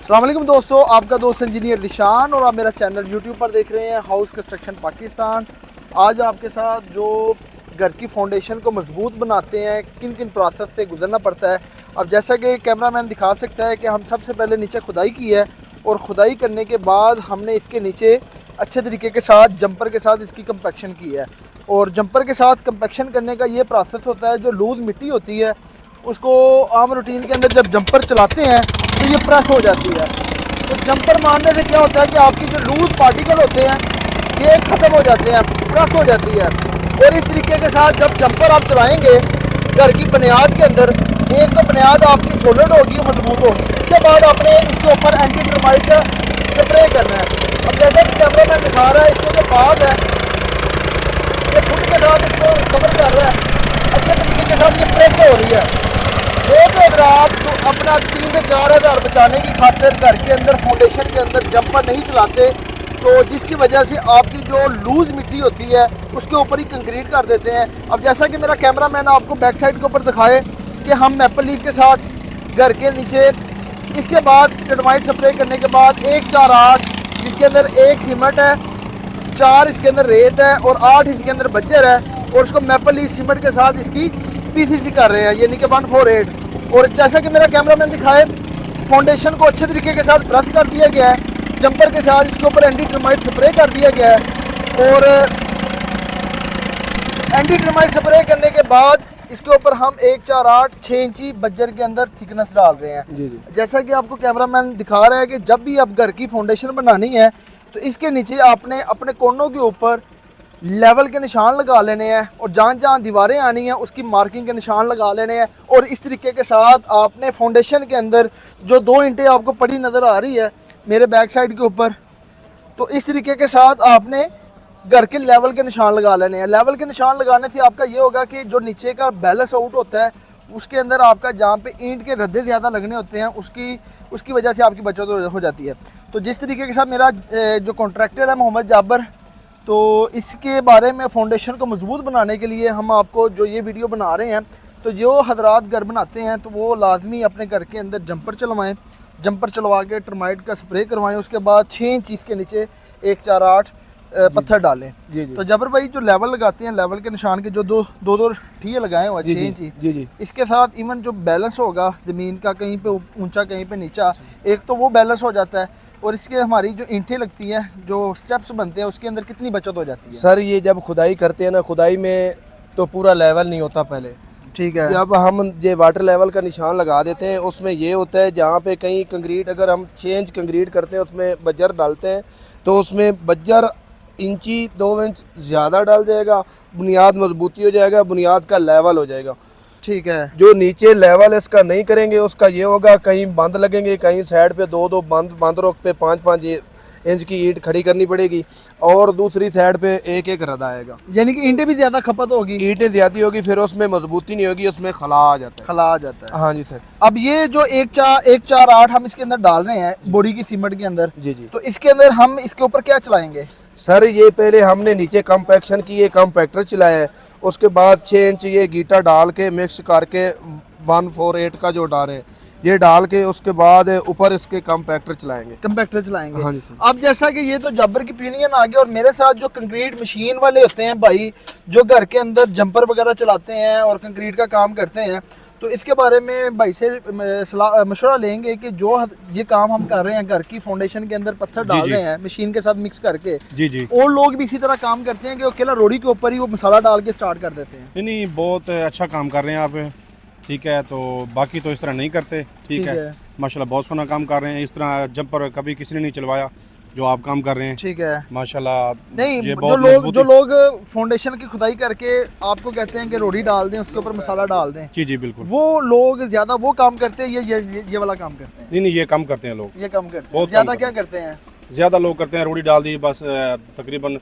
अस्सलाम वालेकुम दोस्तों, आपका दोस्त इंजीनियर दिशान और आप मेरा चैनल यूट्यूब पर देख रहे हैं हाउस कंस्ट्रक्शन पाकिस्तान। आज आपके साथ जो घर की फाउंडेशन को मजबूत बनाते हैं किन किन प्रोसेस से गुजरना पड़ता है। अब जैसा कि कैमरामैन दिखा सकता है कि हम सबसे पहले नीचे खुदाई की है और खुदाई करने के बाद हमने इसके नीचे अच्छे तरीके के साथ जंपर के साथ इसकी कंपैक्शन की है। और जंपर के साथ कंपैक्शन करने का ये प्रोसेस होता है, जो लूज़ मिट्टी होती है उसको आम रूटीन के अंदर जब जंपर चलाते हैं तो ये प्रेस हो जाती है। तो जंपर मारने से क्या होता है कि आपकी जो लूज पार्टिकल होते हैं ये ख़त्म हो जाते हैं, प्रेस हो जाती है। और इस तरीके के साथ जब जंपर आप चलाएंगे घर की बुनियाद के अंदर, एक तो बुनियाद आपकी सॉलिड होगी, मजबूत होगी, इसके बाद आपने इसके ऊपर एंटी टर्माइट का स्प्रे करना है। अब जैसे कि कैमरा मैन दिखा रहा है, इसके जो पास है ये फुट के साथ इसको कवर कर रहा है, अच्छे तरीके के साथ ये प्रेस हो रही है। तो अगर आप तो अपना 3 से 4 हज़ार बचाने की खातिर घर के अंदर फाउंडेशन के अंदर जंपर नहीं चलाते, तो जिसकी वजह से आपकी जो लूज़ मिट्टी होती है उसके ऊपर ही कंक्रीट कर देते हैं। अब जैसा कि मेरा कैमरा मैन आपको बैक साइड के ऊपर दिखाए कि हम मैपल लीफ के साथ घर के नीचे इसके बाद टर्माइट स्प्रे करने के बाद 1-4-8 जिसके अंदर 1 सीमेंट है, 4 इसके अंदर रेत है और 8 इसके अंदर बज्जर है, और उसको मैपल लीफ सीमेंट के साथ इसकी पीसीसी कर रहे हैं, यानी कि 148। और जैसा कि मेरा कैमरामैन दिखाए, फाउंडेशन को अच्छे तरीके के साथ प्रेस कर दिया गया है, जंपर के साथ इसके ऊपर एंटी टर्माइट स्प्रे कर दिया गया है। और एंटी टर्माइट स्प्रे करने के बाद इसके ऊपर हम 1-4-8 6 इंची बज्जर के अंदर थिकनेस डाल रहे हैं। जी जी। जैसा कि आपको कैमरामैन दिखा रहा है कि जब भी आप घर की फाउंडेशन बनानी है तो इसके नीचे आपने अपने कोनों के ऊपर लेवल के निशान लगा लेने हैं, और जहाँ जहाँ दीवारें आनी हैं उसकी मार्किंग के निशान लगा लेने हैं। और इस तरीके के साथ आपने फाउंडेशन के अंदर जो 2 ईंटें आपको पड़ी नज़र आ रही है मेरे बैक साइड के ऊपर, तो इस तरीके के साथ आपने घर के लेवल के निशान लगा लेने हैं। लेवल के निशान लगाने से आपका ये होगा कि जो नीचे का बैलेंस आउट होता है उसके अंदर आपका जहाँ पे ईंट के रद्दे ज़्यादा लगने होते हैं उसकी वजह से आपकी बचत हो जाती है। तो जिस तरीके के साथ मेरा जो कॉन्ट्रैक्टर है मोहम्मद जाबर, तो इसके बारे में फाउंडेशन को मजबूत बनाने के लिए हम आपको जो ये वीडियो बना रहे हैं, तो जो हजरात घर बनाते हैं तो वो लाजमी अपने घर के अंदर जंपर चलवाएं, जंपर चलवा के टर्माइट का स्प्रे करवाएं, उसके बाद 6 इंच इसके नीचे 1-4-8 पत्थर डालें। जी जी। तो जबर भाई जो लेवल लगाते हैं, लेवल के निशान के जो दो ठीये लगाए हुए 6 इंची, जी जी। इसके साथ इवन जो बैलेंस होगा ज़मीन का, कहीं पे ऊंचा कहीं पे नीचा, एक तो वो बैलेंस हो जाता है। और इसके हमारी जो ईंटें लगती हैं, जो स्टेप्स बनते हैं, उसके अंदर कितनी बचत हो जाती है? सर ये जब खुदाई करते हैं ना, खुदाई में तो पूरा लेवल नहीं होता पहले, ठीक है। जब हम ये वाटर लेवल का निशान लगा देते हैं उसमें ये होता है जहाँ पे कहीं कंक्रीट, अगर हम 6 इंच कंक्रीट करते हैं उसमें बज्जर डालते हैं तो उसमें बज्जर इंची 2 इंच ज़्यादा डाल जाएगा, बुनियाद मजबूती हो जाएगा, बुनियाद का लेवल हो जाएगा। ठीक है। जो नीचे लेवल इसका नहीं करेंगे उसका ये होगा, कहीं बंद लगेंगे, कहीं साइड पे 2-2 बंद रोक पे 5-5 इंच की ईंट खड़ी करनी पड़ेगी, और दूसरी साइड पे 1-1 रदा आएगा, यानी कि ईंटें भी ज़्यादा खपत होगी, ईंटें ज़्यादा होगी, फिर उसमें मजबूती नहीं होगी, उसमें खला आ जाता है। खला आ जाता है। हाँ जी सर। अब ये जो 1-4-8 हम इसके अंदर डाल रहे हैं बोरी की सीमेंट के अंदर, जी जी। तो इसके अंदर हम इसके ऊपर क्या चलाएंगे? सर ये पहले हमने नीचे कम्पैक्शन की, ये कम्पैक्टर चलाया है, उसके बाद 6 इंच ये गीटा डाल के मिक्स करके 148 का जो डाल रहे हैं ये डाल के उसके बाद ऊपर इसके कम्पैक्टर चलाएंगे। कंपैक्टर चलाएंगे। हाँ जी सर। अब जैसा कि ये तो जब्बर की पिनियन आ गया, और मेरे साथ जो कंक्रीट मशीन वाले होते हैं भाई, जो घर के अंदर जंपर वगैरह चलाते हैं और कंक्रीट का काम करते हैं, तो इसके बारे में भाई से मशवरा लेंगे कि जो ये काम हम कर रहे हैं घर की फाउंडेशन के अंदर पत्थर डाल रहे हैं मशीन के साथ मिक्स करके, जी जी, और लोग भी इसी तरह काम करते हैं कि अकेला रोड़ी के ऊपर ही वो मसाला डाल के स्टार्ट कर देते हैं। नहीं बहुत अच्छा काम कर रहे हैं आप, ठीक है। तो बाकी तो इस तरह नहीं करते, ठीक है। माशाल्लाह बहुत सोना काम कर रहे हैं, इस तरह जंपर कभी किसी ने नहीं चलवाया जो आप काम कर रहे हैं, ठीक है। माशाल्लाह। नहीं, ये जो लोग फाउंडेशन की खुदाई करके आपको कहते हैं कि रोड़ी डाल दें, उसके ऊपर मसाला डाल दें, जी जी बिल्कुल, वो लोग ज्यादा वो काम करते हैं, ये वाला काम करते हैं? नहीं ये कम करते हैं लोग, ये काम करते हैं। बहुत ज्यादा कम क्या करते हैं? ज़्यादा लोग करते हैं रोड़ी डाल दी बस, तकरीबन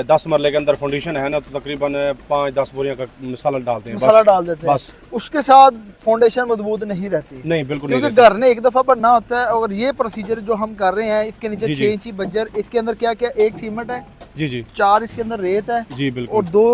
10 मरले के अंदर फाउंडेशन है ना, तो तकरीबन 5-10 बोरियां का मसाला डालते हैं, मसाला डाल देते हैं बस। उसके साथ फाउंडेशन मजबूत नहीं रहती, नहीं बिल्कुल नहीं क्योंकि घर ने एक दफा बनना होता है। और ये प्रोसीजर जो हम कर रहे हैं, इसके नीचे जी, 6 इंची बज्जर, इसके अंदर क्या क्या, 1 सीमेंट है, जी जी 4 इसके अंदर रेत है, जी और बिल्कुल 2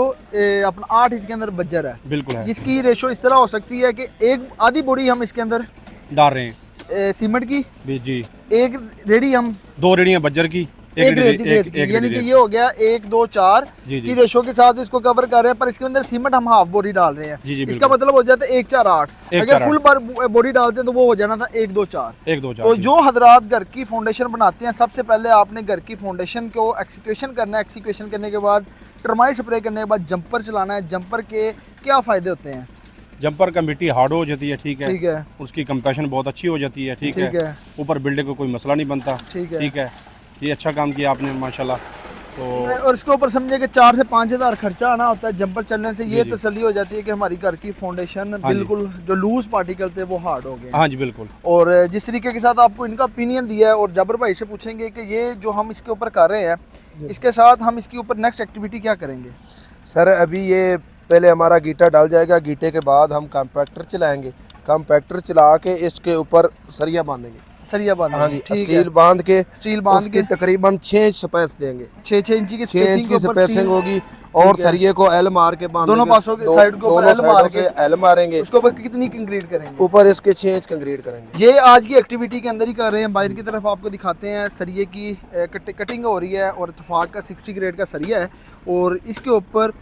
अपना 8 इसके अंदर बज्जर है। बिल्कुल है, इसकी रेशो इस तरह हो सकती है कि एक आधी बोरी हम इसके अंदर डाल रहे हैं, सीमेंट की, जी, एक रेडी हम 2 रेडियां बज्जर की, एक रेती रेत की, यानी कि ये हो गया 1 2 4 जी, की रेशो के साथ इसको कवर कर रहे हैं, पर इसके अंदर सीमेंट हम हाफ बोरी डाल रहे हैं। जी, जी, इसका बिल्कुल। मतलब हो जाता है 1 4 8। 1 अगर 4 फुल बोरी डालते हैं तो वो हो जाना था 1 2 4। 1 2 4 तो जो हजरात घर की फाउंडेशन बनाते हैं, सबसे पहले आपने घर की फाउंडेशन को एक्सिक्यूशन करना है। एक्सिक्यूशन करने के बाद टर्माइट स्प्रे करने के बाद जंपर चलाना है। जंपर के क्या फ़ायदे होते हैं? जंपर का मिट्टी हार्ड हो जाती है, ठीक ठीक है, है, उसकी कंप्रेशन बहुत अच्छी हो जाती है, ठीक ठीक है, है, ऊपर बिल्डिंग को कोई मसला नहीं बनता, ठीक है। ठीक है। ये अच्छा काम किया आपने माशाल्लाह। तो और इसके ऊपर समझे कि 4 से 5 हज़ार खर्चा आना होता है। जंपर चलने से ये जी। तसल्ली हो जाती है कि हमारी घर की फाउंडेशन हाँ जी। बिल्कुल जो लूज पार्टिकल थे वो हार्ड हो गए हैं। हाँ जी बिल्कुल। और जिस तरीके के साथ आपको इनका ओपिनियन दिया है, और जबर भाई से पूछेंगे कि ये जो हम इसके ऊपर कर रहे हैं, इसके साथ हम इसके ऊपर नेक्स्ट एक्टिविटी क्या करेंगे? सर अभी ये पहले हमारा गीटा डाल जाएगा, गीटे के बाद हम कॉम्पैक्टर चलाएंगे, कॉम्पैक्टर चला के इसके ऊपर सरिया बांधेंगे। सरिया बांध, हाँ जी, ठीक है, स्टील बांध के, स्टील बांध उसकी के तकरीबन 6 इंच स्पेस देंगे, 6 इंच की 6 इंच स्पेसिंग के की ऊपर स्पेसिंग स्टील, होगी। और ठीक है। सरिये को एल मार के बांधेंगे, दोनों पासों के साइड के ऊपर दोनों एल मार साइडों के से एल मारेंगे, उसके ऊपर कितनी कंक्रीट करेंगे? ऊपर इसके 6 इंच कंक्रीट करेंगे। ये आज की एक्टिविटी के अंदर ही कर रहे हैं। बाहर की तरफ आपको दिखाते हैं, सरिये की कटिंग हो रही है और इत्तेफाक का 60 ग्रेड का सरिया है। और इसके ऊपर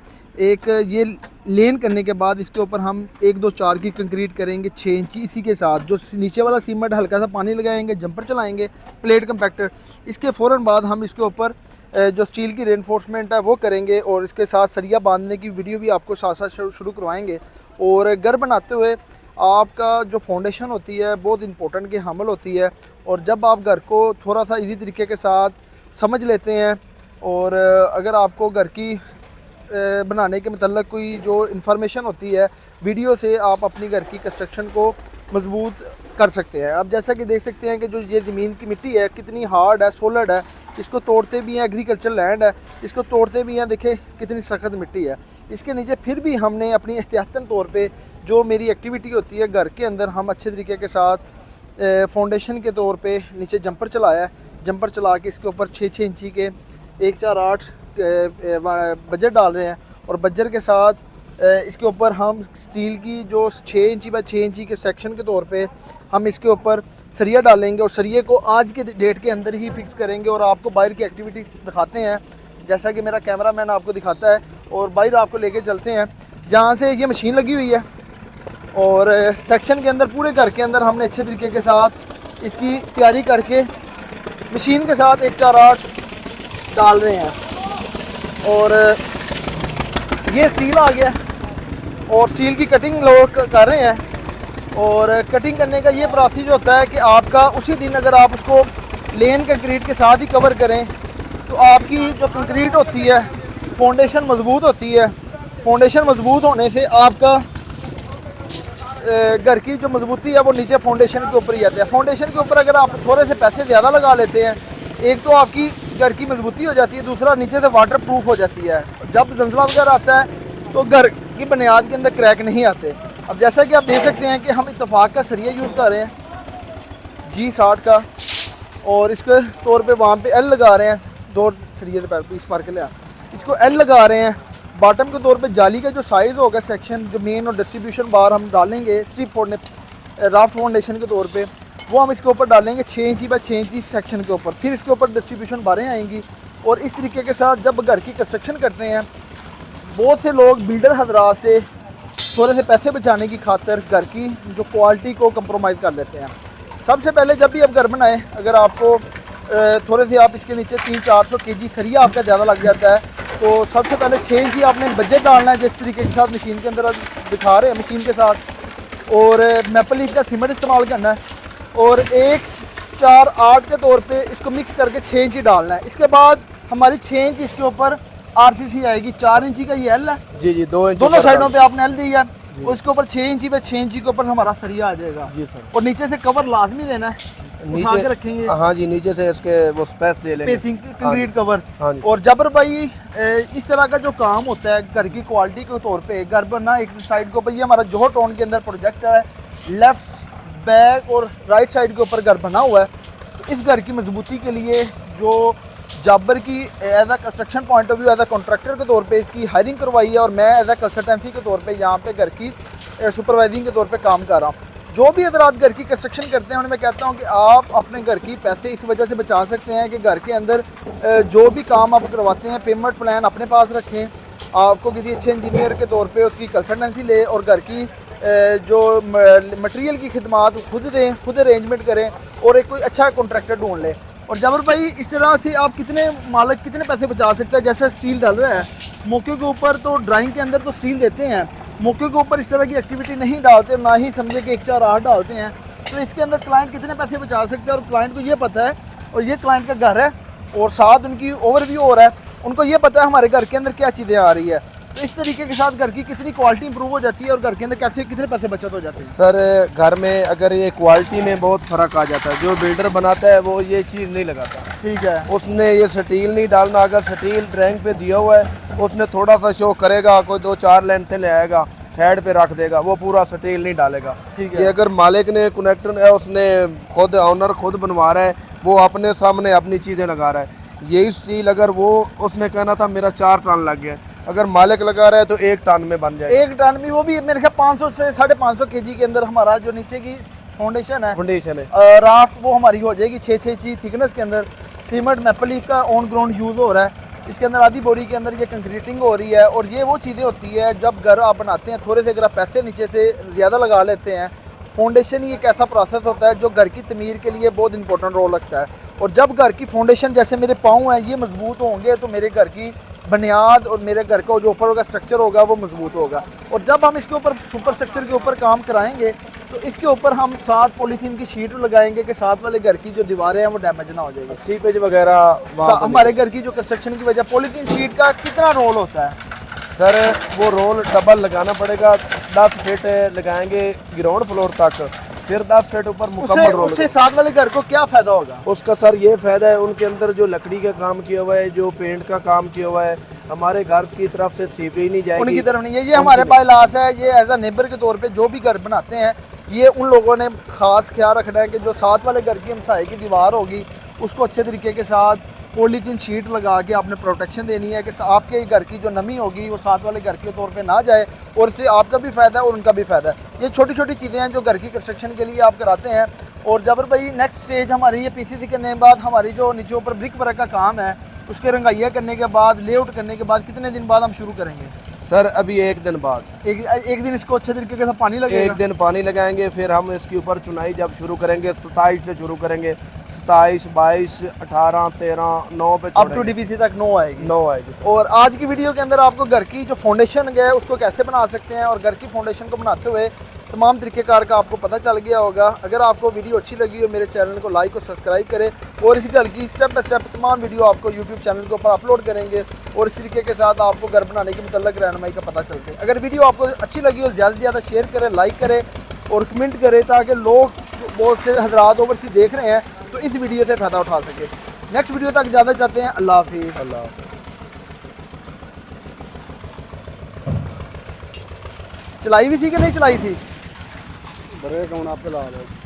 एक ये लेन करने के बाद इसके ऊपर हम 1 2 4 की कंक्रीट करेंगे 6 इंची। इसी के साथ जो नीचे वाला सीमेंट हल्का सा पानी लगाएंगे, जंपर चलाएंगे, प्लेट कंपैक्टर। इसके फ़ौरन बाद हम इसके ऊपर जो स्टील की रेनफोर्समेंट है वो करेंगे, और इसके साथ सरिया बांधने की वीडियो भी आपको साथ साथ शुरू करवाएंगे। और घर बनाते हुए आपका जो फाउंडेशन होती है बहुत इंपॉर्टेंट की हमल होती है। और जब आप घर को थोड़ा सा इसी तरीके के साथ समझ लेते हैं, और अगर आपको घर की बनाने के मतलब कोई जो इन्फॉर्मेशन होती है, वीडियो से आप अपनी घर की कंस्ट्रक्शन को मजबूत कर सकते हैं। अब जैसा कि देख सकते हैं कि जो ये ज़मीन की मिट्टी है कितनी हार्ड है, सॉलिड है, इसको तोड़ते भी हैं, एग्रीकल्चर लैंड है, इसको तोड़ते भी हैं, देखें कितनी सख्त मिट्टी है। इसके नीचे फिर भी हमने अपनी एहतियातन तौर पे जो मेरी एक्टिविटी होती है घर के अंदर, हम अच्छे तरीके के साथ फाउंडेशन के तौर पे नीचे जंपर चलाया है। जंपर चला के इसके ऊपर 6 इंची के 1 4 8 बजर डाल रहे हैं, और बजर के साथ इसके ऊपर हम स्टील की जो 6 इंची बाय 6 इंची के सेक्शन के तौर पे हम इसके ऊपर सरिया डालेंगे, और सरिये को आज के डेट के अंदर ही फिक्स करेंगे। और आपको बाहर की एक्टिविटी दिखाते हैं, जैसा कि मेरा कैमरामैन आपको दिखाता है, और बाहर आपको लेके चलते हैं जहाँ से ये मशीन लगी हुई है। और सेक्शन के अंदर, पूरे घर के अंदर हमने अच्छे तरीके के साथ इसकी तैयारी करके मशीन के साथ 1 4 8 डाल रहे हैं। और ये स्टील आ गया, और स्टील की कटिंग लोग कर रहे हैं। और कटिंग करने का ये प्रोसेस होता है कि आपका उसी दिन अगर आप उसको लेन कंक्रीट के साथ ही कवर करें तो आपकी जो कंक्रीट होती है फाउंडेशन मजबूत होती है। फाउंडेशन मजबूत होने से आपका घर की जो मजबूती है वो नीचे फाउंडेशन के ऊपर ही आती है। फाउंडेशन के ऊपर अगर आप थोड़े से पैसे ज़्यादा लगा लेते हैं, एक तो आपकी घर की मजबूती हो जाती है, दूसरा नीचे से वाटर प्रूफ हो जाती है। जब जंजला वगैरह आता है तो घर की बुनियाद के अंदर क्रैक नहीं आते। अब जैसा कि आप देख सकते हैं कि हम इत्तेफाक का सरिया यूज़ कर रहे हैं G60 का, और इसके तौर पे वहाँ पे एल लगा रहे हैं, 2 सरिये इस पार के लिए इसको एल लगा रहे हैं। बॉटम के तौर पे जाली का जो साइज़ होगा सेक्शन, जो मेन और डिस्ट्रीब्यूशन बार हम डालेंगे स्ट्रिप फोड़ने राफ्ट फाउंडेशन के तौर पे, वो हम इसके ऊपर डालेंगे 6 इंची बाय 6 इंची सेक्शन के ऊपर। फिर इसके ऊपर डिस्ट्रीब्यूशन बारें आएंगी। और इस तरीके के साथ जब घर की कंस्ट्रक्शन करते हैं, बहुत से लोग बिल्डर हजरात से थोड़े से पैसे बचाने की खातिर घर की जो क्वालिटी को कंप्रोमाइज़ कर लेते हैं। सबसे पहले जब भी आप घर बनाएं, अगर आपको थोड़े से आप इसके नीचे 300-400 kg सरिया आपका ज़्यादा लग जाता है, तो सबसे पहले 6 इंची आपने बजट डालना है, जिस तरीके के साथ मशीन के अंदर दिखा रहे हैं मशीन के साथ। और मैपल लीफ का सीमेंट इस्तेमाल करना है, और 1 4 8 के तौर पे इसको मिक्स करके 6 इंची डालना है। इसके बाद हमारी 6 इंच इसके ऊपर RCC आएगी। 4 इंची का ये एल है जी जी, 2 इंच दोनों साइडों पे आपने एल दी है, उसके ऊपर 6 इंची पे 6 इंची के ऊपर हमारा सरिया आ जाएगा जी सर। और नीचे से कवर लाजमी देना है, उठा के रखेंगे हाँ जी, नीचे से इसके वो स्पेस दे लेंगे, स्पेसिंग कंक्रीट कवर। हाँ जी। और जबर भाई इस तरह का जो काम होता है घर की क्वालिटी के तौर पे, घर बनना एक साइड के ऊपर, ये हमारा जोहर टाउन के अंदर प्रोजेक्ट है, लेफ्ट बैक और राइट साइड के ऊपर घर बना हुआ है। तो इस घर की मजबूती के लिए जो जाबर की as a construction point of view as a contractor के तौर पे इसकी हायरिंग करवाई है, और मैं एज अ कंसल्टेंसी के तौर पे यहाँ पे घर की सुपरवाइजिंग के तौर पे काम कर रहा हूँ। जो भी हजरात घर की कंस्ट्रक्शन करते हैं उन्हें मैं कहता हूँ कि आप अपने घर की पैसे इस वजह से बचा सकते हैं कि घर के अंदर जो भी काम आप करवाते हैं पेमेंट प्लान अपने पास रखें, आपको किसी अच्छे इंजीनियर के तौर पे उसकी कंसल्टेंसी ले और घर की जो मटेरियल की खिदमात खुद दें, खुद अरेंजमेंट करें और एक कोई अच्छा कॉन्ट्रैक्टर ढूंढ लें। और जबर भाई इस तरह से आप कितने मालिक कितने पैसे बचा सकते हैं? जैसे स्टील डाल रहा है मौके के ऊपर, तो ड्राइंग के अंदर तो स्टील देते हैं, मौके के ऊपर इस तरह की एक्टिविटी नहीं डालते, ना ही समझे कि 1 4 8 डालते हैं, तो इसके अंदर क्लाइंट कितने पैसे बचा सकते हैं? और क्लाइंट को ये पता है, और ये क्लाइंट का घर है और साथ उनकी ओवरव्यू हो रहा है, उनको ये पता है हमारे घर के अंदर क्या चीज़ें आ रही है, तो इस तरीके के साथ घर की कितनी क्वालिटी इंप्रूव हो जाती है और घर के अंदर कैसे कितने पैसे बचत हो जाते हैं? सर घर में अगर ये क्वालिटी में बहुत फ़र्क आ जाता है, जो बिल्डर बनाता है वो ये चीज़ नहीं लगाता, ठीक है, उसने ये स्टील नहीं डालना, अगर स्टील ड्राइंग पे दिया हुआ है उसने थोड़ा सा शो करेगा, कोई 2 4 लेंथ ले आएगा, साइड पे रख देगा, वो पूरा स्टील नहीं डालेगा। ठीक है। ये अगर मालिक ने कनेक्टर है, उसने खुद ऑनर खुद बनवा रहा है, वो अपने सामने अपनी चीज़ें लगा रहा है, यही स्टील अगर वो उसने कहना था मेरा 4 टन लग गया, अगर मालिक लगा रहा है तो 1 टन में बन जाएगा। 1 टन में, वो भी मेरे ख्याल 500 से 550 kg के अंदर हमारा जो नीचे की फाउंडेशन है, फाउंडेशन है, राफ्ट, वो हमारी हो जाएगी 6 इंची थिकनेस के अंदर। सीमेंट मैपल लीफ का ऑन ग्राउंड यूज़ हो रहा है, इसके अंदर आधी बॉडी के अंदर ये कंक्रीटिंग हो रही है। और ये वो चीज़ें होती है जब घर आप बनाते हैं, थोड़े से अगर आप पैसे नीचे से ज़्यादा लगा लेते हैं, फाउंडेशन ही एक ऐसा प्रोसेस होता है जो घर की तमीर के लिए बहुत इंपॉर्टेंट रोल रखता है। और जब घर की फाउंडेशन, जैसे मेरे पाँव हैं, ये मजबूत होंगे तो मेरे घर की बुनियाद और मेरे घर का जो ऊपर होगा स्ट्रक्चर होगा वो मजबूत होगा। और जब हम इसके ऊपर सुपर स्ट्रक्चर के ऊपर काम कराएंगे तो इसके ऊपर हम 7 पॉलीथीन की शीट लगाएंगे कि साथ वाले घर की जो दीवारें हैं वो डैमेज ना हो जाएगी। सीपेज वगैरह हमारे घर की जो कंस्ट्रक्शन की वजह, पॉलीथीन शीट का कितना रोल होता है? सर वो रोल डबल लगाना पड़ेगा, 10 फीट लगाएंगे ग्राउंड फ्लोर तक, फिर 10 फीट ऊपर मुकम्मल रोल। उससे साथ वाले घर को क्या फ़ायदा होगा? उसका सर ये फ़ायदा है, उनके अंदर जो लकड़ी का काम किया हुआ है, जो पेंट का काम किया हुआ है, हमारे घर की तरफ से सीपेज नहीं जाएगी, उनकी तरफ नहीं। ये हमारे पास लाश है, ये एज अ नेबर के तौर पे जो भी घर बनाते हैं, ये उन लोगों ने ख़ास ख्याल रखना है कि जो साथ वाले घर की हमसाये की दीवार होगी उसको अच्छे तरीके के साथ पॉलीथीन शीट लगा के आपने प्रोटेक्शन देनी है कि आपके घर की जो नमी होगी वो साथ वाले घर के तौर पे ना जाए, और इससे आपका भी फ़ायदा है और उनका भी फ़ायदा है। ये छोटी छोटी चीज़ें हैं जो घर की कंस्ट्रक्शन के लिए आप कराते हैं। और जबर भाई नेक्स्ट स्टेज हमारी ये पीसीसी करने के बाद हमारी जो नीचे ऊपर ब्रिक वर्क का काम है, उसके रंगाइया करने के बाद, लेआउट करने के बाद कितने दिन बाद हम शुरू करेंगे? सर अभी 1 दिन बाद। एक दिन इसको अच्छे तरीके से पानी लगेगा? 1 दिन पानी लगाएंगे, फिर हम इसके ऊपर चुनाई जब शुरू करेंगे 27 से शुरू करेंगे, 27 22 18 13 9 पे अप टू डीपीसी तक 9 आएगी। 9 आएगी। और आज की वीडियो के अंदर आपको घर की जो फाउंडेशन है उसको कैसे बना सकते हैं और घर की फाउंडेशन को बनाते हुए तमाम तरीक़ेकार का आपको पता चल गया होगा। अगर आपको वीडियो अच्छी लगी हो मेरे चैनल को लाइक और सब्सक्राइब करें, और इसी घर की स्टेप बाय स्टेप तमाम वीडियो आपको यूट्यूब चैनल के ऊपर अपलोड करेंगे और इस तरीके के साथ आपको घर बनाने के मुतल्लिक़ रहनुमाई का पता चलते। अगर वीडियो आपको अच्छी लगी हो ज़्यादा से ज़्यादा शेयर करें, लाइक करें और कमेंट करें, ताकि लोग बहुत से हजरात ओवरसीज़ देख रहे हैं तो इस वीडियो से फ़ायदा उठा सके। नेक्स्ट वीडियो तक ज़्यादा चाहते हैं। अल्लाह हाफिज़। अल्लाह। चलाई भी थी कि नहीं चलाई थी? ब्रेक ऑन आप पे ला रहे